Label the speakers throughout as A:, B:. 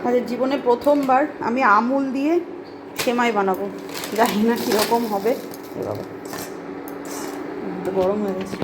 A: আজ জীবনে প্রথমবার আমি আমুল দিয়ে সেমাই বানাবো, জানি না কীরকম হবে। এ বাবা, তো গরম হয়ে গেছে।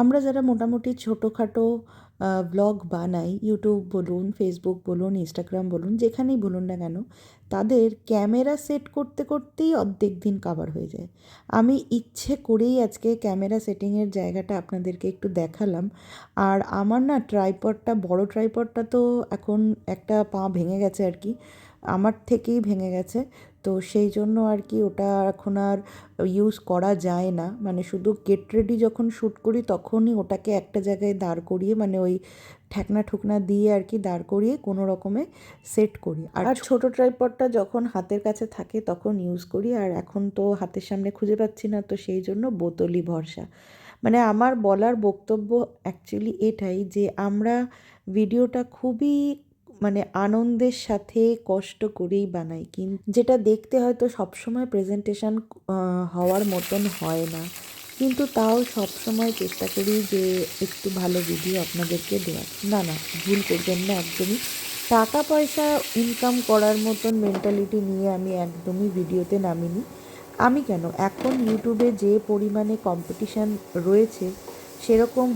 B: আমরা যারা মোটামুটি ছোটোখাটো ব্লগ বানাই, ইউটিউব বলুন, ফেসবুক বলুন, ইনস্টাগ্রাম বলুন, যেখানেই বলুন না কেন, তাদের ক্যামেরা সেট করতে করতেই অর্ধেক দিন কাভার হয়ে যায়। আমি ইচ্ছে করেই আজকে ক্যামেরা সেটিংয়ের জায়গাটা আপনাদেরকে একটু দেখালাম। আর আমার না ট্রাইপডটা, বড় ট্রাইপডটা তো এখন একটা পা ভেঙে গেছে আর কি, আমার থেকেই ভেঙে গেছে। তো সেই জন্য আর কি ওটা এখন আর ইউজ করা যায় না। মানে শুধু গেট রেডি যখন শ্যুট করি তখনই ওটাকে একটা জায়গায় দাঁড় করিয়ে, মানে ওই ঠেকনা ঠুকনা দিয়ে আর কি দাঁড় করিয়ে কোনো রকমে সেট করি। আর ছোটো ট্রাইপডটা যখন হাতের কাছে থাকে তখন ইউজ করি। আর এখন তো হাতের সামনে খুঁজে পাচ্ছি না, তো সেই জন্য বোতলই ভরসা। মানে আমার বলার বক্তব্য অ্যাকচুয়ালি এটাই যে আমরা ভিডিওটা খুবই মানে আনন্দের সাথে কষ্ট করেই বানাই, কিন্তু যেটা দেখতে হয়তো সবসময় প্রেজেন্টেশন হওয়ার মতন হয় না, কিন্তু তাও সবসময় চেষ্টা করি যে একটু ভালো ভিডিও আপনাদেরকে দেওয়ার। না না, ভুল করবেন না একদমই। টাকা পয়সা ইনকাম করার মতন মেন্টালিটি নিয়ে আমি একদমই ভিডিওতে নামিনি। আমি কেন, এখন ইউটিউবে যে পরিমাণে কম্পিটিশান রয়েছে সেরকম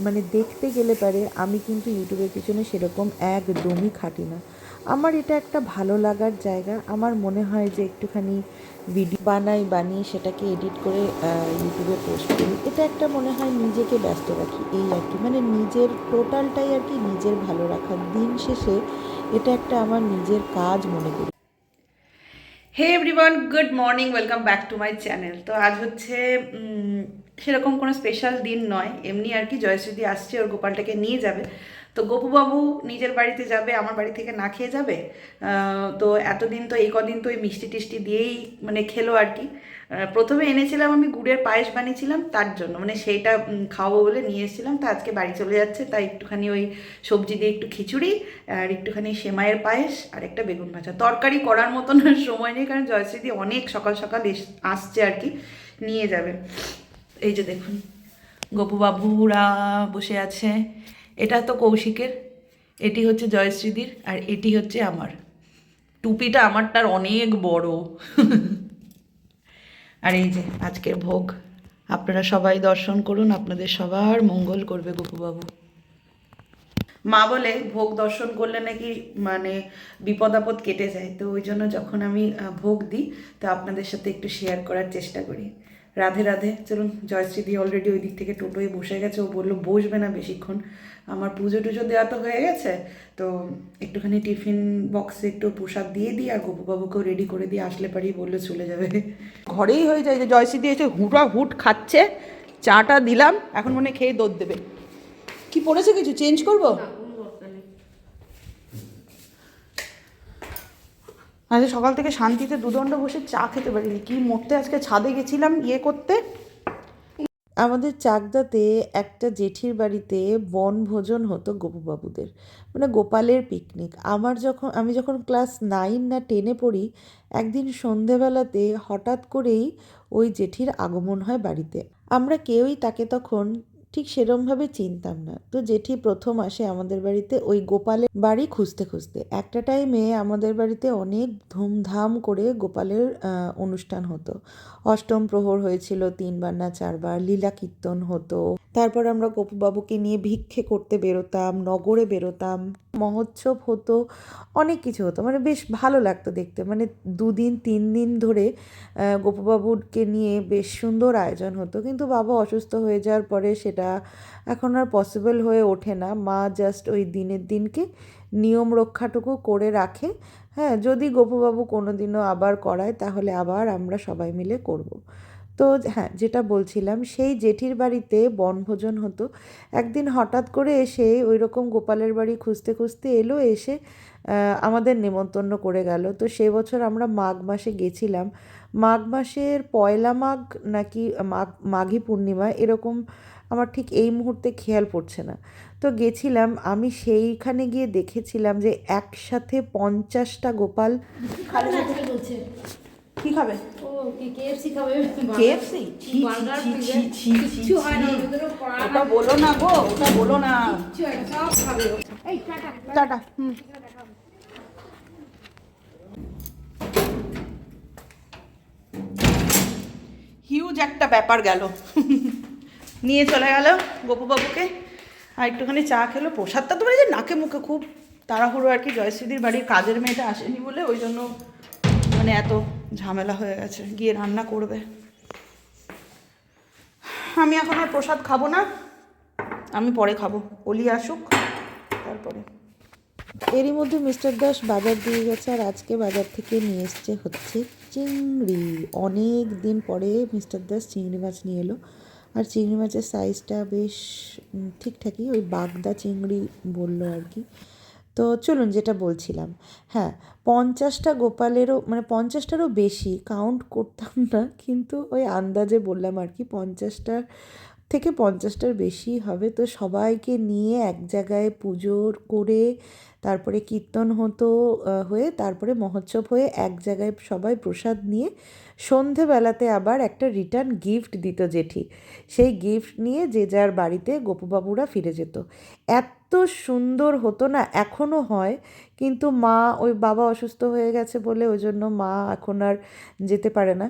B: মানে দেখতে গেলে পারে আমি কিন্তু ইউটিউবের পিছনে সেরকম একদমই খাটি না। আমার এটা একটা ভালো লাগার জায়গা। আমার মনে হয় যে একটুখানি ভিডিও বানিয়ে সেটাকে এডিট করে ইউটিউবে পোস্ট করি, এটা একটা মনে হয় নিজেকে ব্যস্ত রাখি, এই আর কি। মানে নিজের টোটালটাই আর কি নিজের ভালো রাখার, দিন শেষে এটা একটা আমার নিজের কাজ মনে করি।
A: Hey everyone, good morning, welcome back to my channel. তো আজ হচ্ছে সেরকম কোনো স্পেশাল দিন নয়, এমনি আর কি। জয়শ্রীদি আসছে, ওর গোপালটাকে নিয়ে যাবে। তো গপুবাবু নিজের বাড়িতে যাবে, আমার বাড়ি থেকে না খেয়ে যাবে। তো এতদিন তো এই কদিন তো ওই মিষ্টি টিষ্টি দিয়েই মানে খেলো আর কি। প্রথমে এনেছিলাম আমি গুড়ের পায়েস বানিয়েছিলাম তার জন্য, মানে সেইটা খাওয়াবো বলে নিয়ে এসেছিলাম। তা আজকে বাড়ি চলে যাচ্ছে, তাই একটুখানি ওই সবজি দিয়ে একটু খিচুড়ি আর একটুখানি সেমাইয়ের পায়েস আর একটা বেগুন ভাজা। তরকারি করার মতন সময় নেই, কারণ জয়শ্রীদি অনেক সকাল সকাল আসছে আর কি, নিয়ে যাবে। এই যে দেখুন, গপুবাবুরা বসে আছে। এটা তো কৌশিকের, এটি হচ্ছে জয়শ্রীদির, আর এটি হচ্ছে আমার। টুপিটা আমারটার অনেক বড়। আর এই যে আজকের ভোগ, আপনারা সবাই দর্শন করুন, আপনাদের সবার মঙ্গল করবে গপুবাবু। মা বলে ভোগ দর্শন করলে নাকি মানে বিপদ আপদ কেটে যায়, তো ওই জন্য যখন আমি ভোগ দিই তো আপনাদের সাথে একটু শেয়ার করার চেষ্টা করি। রাধে রাধে। চলুন, জয়শ্রীদি অলরেডি ওই দিক থেকে টোটোয় বসে গেছে, ও বললো বসবে না বেশিক্ষণ। আমার পুজো টুজো দেওয়া তো হয়ে গেছে, তো একটুখানি টিফিন বক্সে একটু প্রসাদ দিয়ে দিই আর গপুবাবুকেও রেডি করে দিয়ে আসলে পারেই বললে চলে যাবে। ঘরেই হয়ে যায় যে জয়শ্রীদি এসে হুটা হুট খাচ্ছে, চাটা দিলাম, এখন মনে খেয়ে দৌড় দেবে। কি পড়েছে, কিছু চেঞ্জ করবো? আজকে সকাল থেকে শান্তিতে দুদণ্ড বসে চা খেতে পারিনি, কি মরতে। আজকে ছাদে গেছিলাম ইয়ে করতে।
B: আমাদের চাকদাতে একটা জেঠির বাড়িতে বনভোজন হতো গপুবাবুদের, মানে গোপালের পিকনিক। আমি যখন ক্লাস 9 না 10-এ পড়ি, একদিন সন্ধেবেলাতে হঠাৎ করেই ওই জেঠির আগমন হয় বাড়িতে। আমরা কেউই তাকে তখন ঠিক সেরমভাবে চিনতাম না। তো জেঠি প্রথম আসে আমাদের বাড়িতে ওই গোপালের বাড়ি খুঁজতে খুঁজতে। একটা টাইমে আমাদের বাড়িতে অনেক ধুমধাম করে গোপালের অনুষ্ঠান হতো। অষ্টম প্রহর হয়েছিল 3বার না 4বার, লীলা কীর্তন হতো। তারপর আমরা গপুবাবুকে নিয়ে ভিক্ষে করতে বেরোতাম, নগরে বেরোতাম, মহোৎসব হতো, অনেক কিছু হতো। মানে বেশ ভালো লাগতো দেখতে। মানে 2 দিন 3 দিন ধরে গপুবাবুকে নিয়ে বেশ সুন্দর আয়োজন হতো। কিন্তু বাবা অসুস্থ হয়ে যাওয়ার পরে সেটা এখন আর পসিবল হয়ে ওঠে না। মা জাস্ট ওই দিনের দিনকে নিয়ম রক্ষাটুকু করে রাখে। হ্যাঁ, যদি গপুবাবু কোনো দিনও আবার করায় তাহলে আবার আমরা সবাই মিলে করব। তো তো হ্যাঁ, যেটা বলছিলাম, সেই জেঠির বাড়িতে বনভোজন হতো। একদিন হঠাৎ করে এসে ওই রকম গোপালের বাড়ি খুঁজতে খুঁজতে এলো, এসে আমাদের নেমন্তন্ন করে গেল। তো সে বছর আমরা মাঘ মাসে গেছিলাম। মাঘ মাসের পয়লা মাঘ নাকি মাঘী পূর্ণিমা এরকম, আমার ঠিক এই মুহূর্তে খেয়াল পড়ছে না। তো গেছিলাম আমি, সেইখানে গিয়ে দেখেছিলাম যে একসাথে 50টা গোপাল।
C: বলছে
A: কি খাবে?
C: ও কি কেএফসি খাবে?
A: কেএফসি?
C: বার্গার কিচ্ছু হয় না, ওদেরও
A: ওটা বলো না গো, ওটা বলো না।
C: কিচ্ছু হয় না, সব খাবে। এই টাটা
A: টাটা। হিউজ একটা ব্যাপার গেল। নিয়ে চলে গেল গোপুবাবুকে, আর একটুখানি চা খেলো। প্রসাদটা তো যে নাকে মুখে খুব তাড়াহুড়ো আর কি, জয়শ্রীদির বাড়ির কাজের মেয়েটা আসেনি বলে ওই জন্য মানে এত ঝামেলা হয়ে গেছে। গিয়ে রান্না করবে। আমি এখন আর প্রসাদ খাবো না, আমি পরে খাবো, অলি আসুক তারপরে।
B: এরই মধ্যে মিস্টার দাস বাজার দিয়ে গেছে, আর আজকে বাজার থেকে নিয়ে এসছে হচ্ছে চিংড়ি। অনেক দিন পরে মিস্টার দাস চিংড়ি মাছ নিয়ে এলো, আর চিংড়ি মাছের সাইজটা বেশ ঠিকঠাকই, ওই বাগদা চিংড়ি বললো আর কি। তো চলুন, যেটা বলছিলাম, হ্যাঁ, 50টা গোপালেরও মানে 50টারও বেশি কাউন্ট করতাম না, কিন্তু ওই আন্দাজে বললাম আর কি, 50টার থেকে 50টার বেশি হবে। তো সবাইকে নিয়ে এক জায়গায় পুজো করে, তারপরে কীর্তন হতো, হয়ে তারপরে মহোৎসব হয়ে এক জায়গায় সবাই প্রসাদ নিয়ে সন্ধেবেলাতে আবার একটা রিটার্ন গিফট দিত জেঠি। সেই গিফট নিয়ে যে যার বাড়িতে গোপুবাবুরা ফিরে যেত। এত সুন্দর হতো না, এখনও হয়, কিন্তু মা, ওই বাবা অসুস্থ হয়ে গেছে বলে ওই জন্য মা এখন আর যেতে পারে না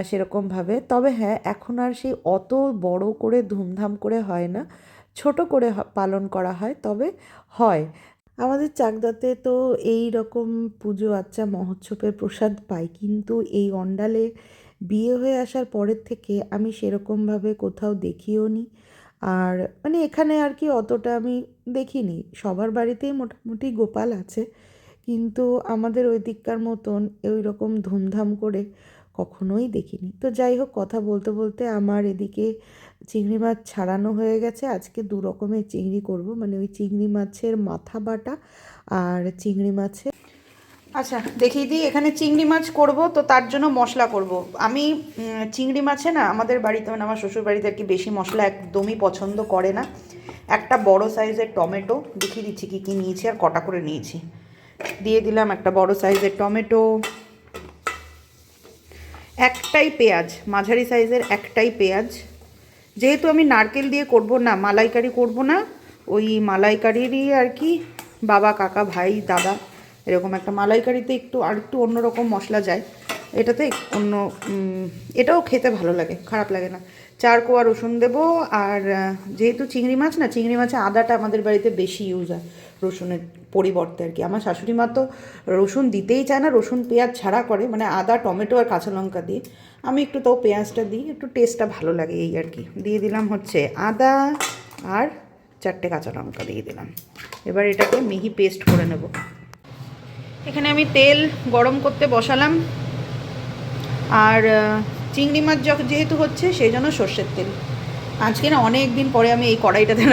B: সেরকমভাবে। তবে হ্যাঁ, এখন আর সেই অত বড় করে ধুমধাম করে হয় না, ছোট করে পালন করা হয়, তবে হয়। আমাদের চাকদাতে তো এই রকম পুজো আচ্চা মহোৎসবের প্রসাদ পাই, কিন্তু এই অন্ডালে বিয়ে হয়ে আসার পরের থেকে আমি সেরকমভাবে কোথাও দেখিও নি। আর মানে এখানে আর কি অতটা আমি দেখিনি, সবার বাড়িতেই মোটামুটি গোপাল আছে, কিন্তু আমাদের ওই দিককার মতন ওই রকম ধুমধাম করে কখনোই দেখিনি। তো যাই হোক, কথা বলতে বলতে আমার এদিকে চিংড়ি মাছ ছাড়ানো হয়ে গেছে। আজকে 2 রকমের চিংড়ি করব, মানে ওই চিংড়ি মাছের মাথা বাটা আর চিংড়ি মাছের।
A: আচ্ছা দেখিয়ে দিই, এখানে চিংড়ি মাছ করব, তো তার জন্য মশলা করব আমি। চিংড়ি মাছে না আমাদের বাড়িতে, মানে আমার শ্বশুর বাড়িতে আর কি, বেশি মশলা একদমই পছন্দ করে না। একটা বড় সাইজের টমেটো, দেখিয়ে দিচ্ছি কী কী নিয়েছি আর কটা করে নিয়েছি। দিয়ে দিলাম একটা বড় সাইজের টমেটো, একটাই পেঁয়াজ, মাঝারি সাইজের একটাই পেঁয়াজ। যেহেতু আমি নারকেল দিয়ে করব না, মালাইকারি করব না, ওই মালাইকারিরই আর কি বাবা কাকা ভাই দাদা এরকম একটা মালাইকারিতে একটু আর একটু অন্যরকম মশলা যায়, এটাতে অন্য, এটাও খেতে ভালো লাগে, খারাপ লাগে না। 4 কোয়া রসুন দেবো। আর যেহেতু চিংড়ি মাছ না, চিংড়ি মাছে আদাটা আমাদের বাড়িতে বেশি ইউজ হয় রসুনের পরিবর্তে আর কি। আমার শাশুড়ি মা তো রসুন দিতেই চায় না, রসুন পেঁয়াজ ছাড়া করে, মানে আদা টমেটো আর কাঁচা লঙ্কা দিয়ে। আমি একটু তাও পেঁয়াজটা দিই, একটু টেস্টটা ভালো লাগে এই আর কি। দিয়ে দিলাম হচ্ছে আদা আর 4টে কাঁচা লঙ্কা দিয়ে দিলাম। এবার এটাকে মিহি পেস্ট করে নেব। এখানে আমি তেল গরম করতে বসালাম, আর চিংড়ি মাছ যেহেতু হচ্ছে সেই জন্য সর্ষের তেল। আজকে না অনেক দিন পরে আমি এই কড়াইটাতে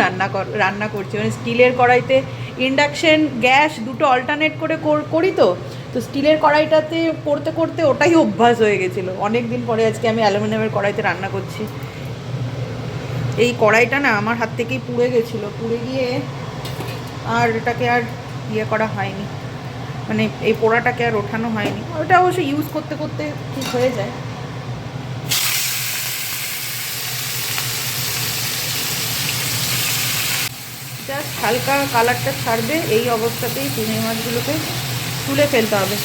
A: রান্না করছি, মানে স্টিলের কড়াইতে। ইন্ডাকশন গ্যাস দুটো অল্টারনেট করে করি, তো স্টিলের কড়াইটাতে করতে করতে ওটাই অভ্যাস হয়ে গেছিলো। অনেক দিন পরে আজকে আমি অ্যালুমিনিয়ামের কড়াইতে রান্না করছি। এই কড়াইটা না আমার হাত থেকেই পুড়ে গেছিলো, পুড়ে গিয়ে আর এটাকে আর ইয়ে করা হয়নি, মানে এই পোড়াটাকে আর ওঠানো হয়নি। ওটা অবশ্য ইউজ করতে করতে ঠিক হয়ে যায়। জাস্ট হালকা কালারটা ছাড়বে, এই অবস্থাতেই চিংড়ি মাছগুলোকে তুলে ফেলতে হবে,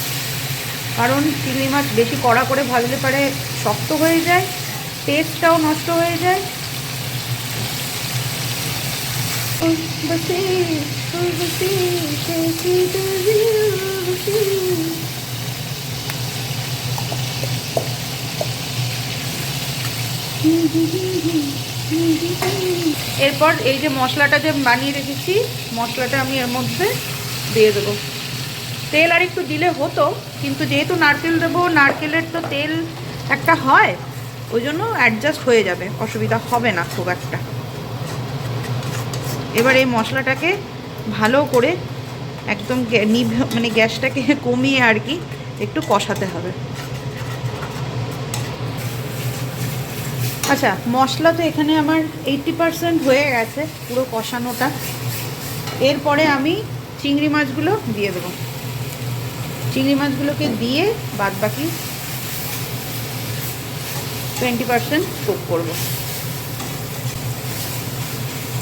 A: কারণ চিংড়ি মাছ বেশি কড়া করে ভাজলে পারে শক্ত হয়ে যায়, টেস্টটাও নষ্ট হয়ে যায়। এরপর এই যে মশলাটা যে বানিয়ে রেখেছি, মশলাটা আমি এর মধ্যে দিয়ে দেবো। তেল আর একটু দিলে হতো, কিন্তু যেহেতু নারকেল দেবো, নারকেলের তো তেল একটা হয়, ওই জন্য অ্যাডজাস্ট হয়ে যাবে, অসুবিধা হবে না খুব একটা। এবার এই মশলাটাকে ভালো করে একদম মানে গ্যাসটাকে কমিয়ে আর কি একটু কষাতে হবে। আচ্ছা, মশলা তো এখানে আমার 80% হয়ে গেছে পুরো কষানোটা। এরপরে আমি চিংড়ি মাছগুলো দিয়ে দেবো। চিংড়ি মাছগুলোকে দিয়ে বাদ বাকি 20% কুক করবো।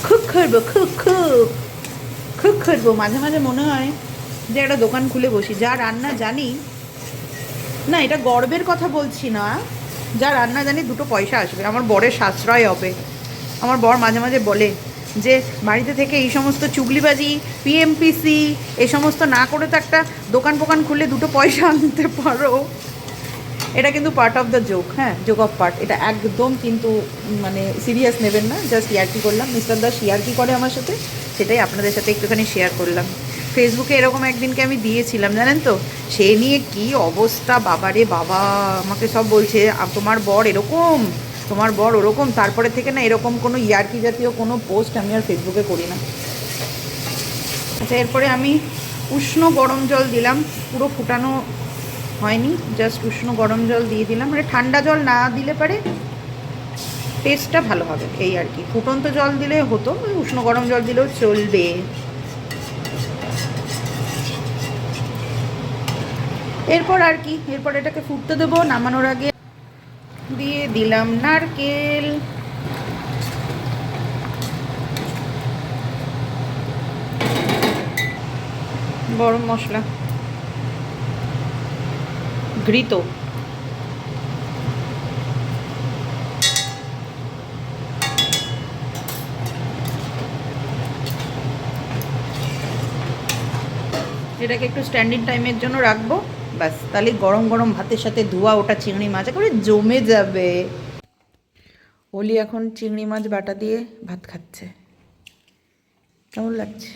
A: খুব করবো। মাঝে মাঝে মনে হয় যে একটা দোকান খুলে বসি। যা রান্না জানি না, এটা গর্বের কথা বলছি না, যা রান্না জানি দুটো পয়সা আসবে, আমার বরের সাশ্রয় হবে। আমার বর মাঝে মাঝে বলে যে বাড়িতে থেকে এই সমস্ত চুগলিবাজি, পিএমপিসি এই সমস্ত না করে তো একটা দোকান ফোকান খুলে দুটো পয়সা আনতে পারো। এটা কিন্তু পার্ট অফ দ্য জোক, হ্যাঁ, জোক অফ পার্ট। এটা একদম কিন্তু মানে সিরিয়াস নেবেন না, জাস্ট ইয়ার্কি করলাম। মিস্টার দাস ইয়ার্কি করে আমার সাথে, সেটাই আপনাদের সাথে একটুখানি শেয়ার করলাম। ফেসবুকে এরকম একদিনকে আমি দিয়েছিলাম, জানেন তো, সে নিয়ে কি অবস্থা, বাবারে বাবা, আমাকে সব বলছে তোমার বর এরকম, তোমার বর ওরকম। তারপরে থেকে না এরকম কোনো ইয়ার্কি জাতীয় কোনো পোস্ট আমি আর ফেসবুকে করি না। আচ্ছা, এরপরে আমি উষ্ণ গরম জল দিলাম, পুরো ফুটানো হয়নি, জাস্ট উষ্ণ গরম জল দিয়ে দিলাম। মানে ঠান্ডা জল না দিলে পারে টেস্টটা ভালো হবে এই আর কি। ফুটন্ত জল দিলে হতো, উষ্ণ গরম জল দিলেও চলবে। এরপর আর কি, এরপর এটাকে ফুটতে দেবো। নামানোর আগে দিয়ে দিলাম নারকেল, গরম মশলা, ঘৃত, এটাকে একটু স্ট্যান্ডিং টাইমের জন্য রাখবো, ব্যাস। তাহলে গরম গরম ভাতের সাথে ধোয়া ওটা চিংড়ি মাছ করে জমে যাবে। ওলি এখন চিংড়ি মাছ বাটা দিয়ে ভাত খাচ্ছে। কেমন লাগছে?